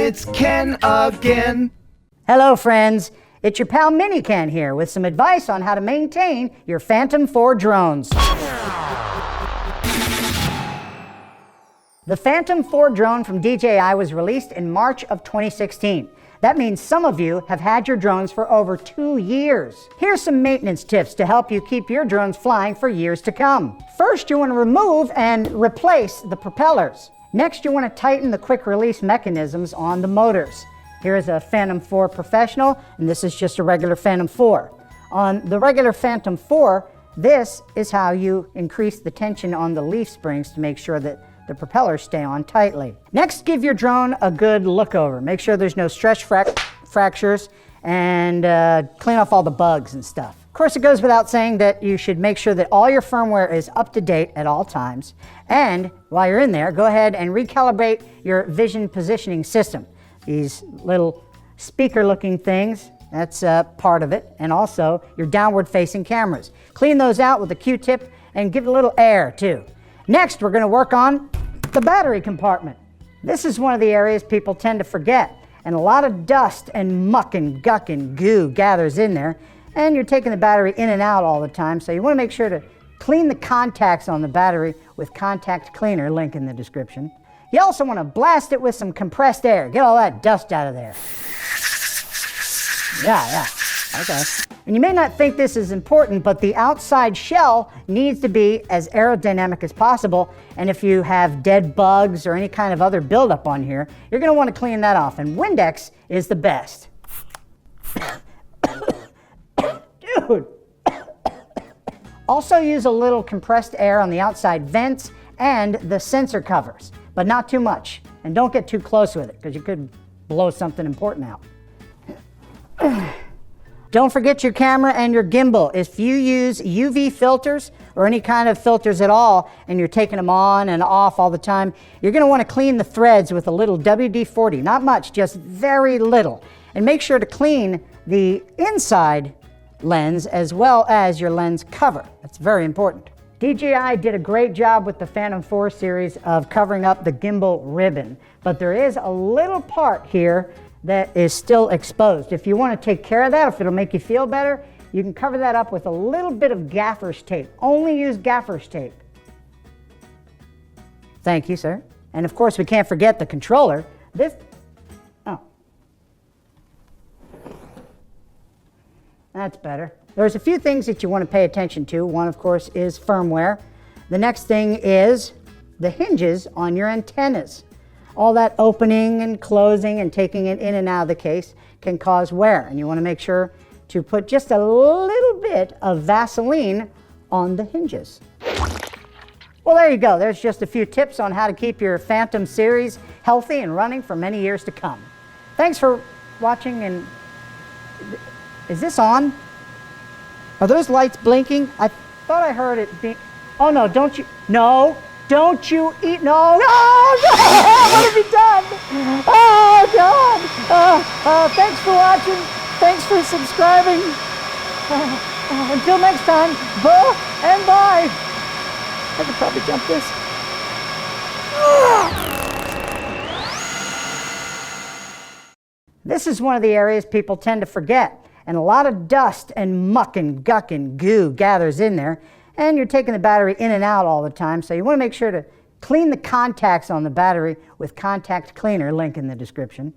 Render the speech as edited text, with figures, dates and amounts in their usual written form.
it's Ken again. Hello friends, it's your pal Mini Ken here with some advice on how to maintain your Phantom 4 drones. The Phantom 4 drone from DJI was released in March of 2016. That means some of you have had your drones for over 2 years. Here's some maintenance tips to help you keep your drones flying for years to come. First, you want to remove and replace the propellers. Next, you want to tighten the quick release mechanisms on the motors. Here is a Phantom 4 Professional, and this is just a regular Phantom 4. On the regular Phantom 4, this is how you increase the tension on the leaf springs to make sure that the propellers stay on tightly. Next, give your drone a good look over. Make sure there's no stretch fractures and clean off all the bugs and stuff. Of course, it goes without saying that you should make sure that all your firmware is up to date at all times. And while you're in there, go ahead and recalibrate your vision positioning system. These little speaker-looking things, that's part of it. And also your downward-facing cameras. Clean those out with a Q-tip and give it a little air, too. Next, we're going to work on the battery compartment. This is one of the areas people tend to forget, and a lot of dust and muck and guck and goo gathers in there, and you're taking the battery in and out all the time, so you want to make sure to clean the contacts on the battery with contact cleaner, link in the description. You also want to blast it with some compressed air. Get all that dust out of there. Yeah, okay. And you may not think this is important, but the outside shell needs to be as aerodynamic as possible. And if you have dead bugs or any kind of other buildup on here, you're going to want to clean that off. And Windex is the best. Dude. Also use a little compressed air on the outside vents and the sensor covers, but not too much. And don't get too close with it because you could blow something important out. Don't forget your camera and your gimbal. If you use UV filters or any kind of filters at all and you're taking them on and off all the time, you're going to want to clean the threads with a little WD-40. Not much, just very little. And make sure to clean the inside lens as well as your lens cover. That's very important. DJI did a great job with the Phantom 4 series of covering up the gimbal ribbon, but there is a little part here that is still exposed. If you want to take care of that, if it'll make you feel better, you can cover that up with a little bit of gaffer's tape. Only use gaffer's tape. Thank you, sir. And of course, we can't forget the controller. That's better. There's a few things that you want to pay attention to. One, of course, is firmware. The next thing is the hinges on your antennas. All that opening and closing and taking it in and out of the case can cause wear, and you want to make sure to put just a little bit of Vaseline on the hinges. Well, there you go. There's just a few tips on how to keep your Phantom series healthy and running for many years to come. Thanks for watching. And is this on? Are those lights blinking? I thought I heard it being... Oh no, don't you... No! Don't you eat, no, what have you done? Oh, God. Thanks for watching. Thanks for subscribing. Until next time, and bye. I could probably jump this. This is one of the areas people tend to forget, and a lot of dust and muck and guck and goo gathers in there. And you're taking the battery in and out all the time, so you want to make sure to clean the contacts on the battery with contact cleaner, link in the description.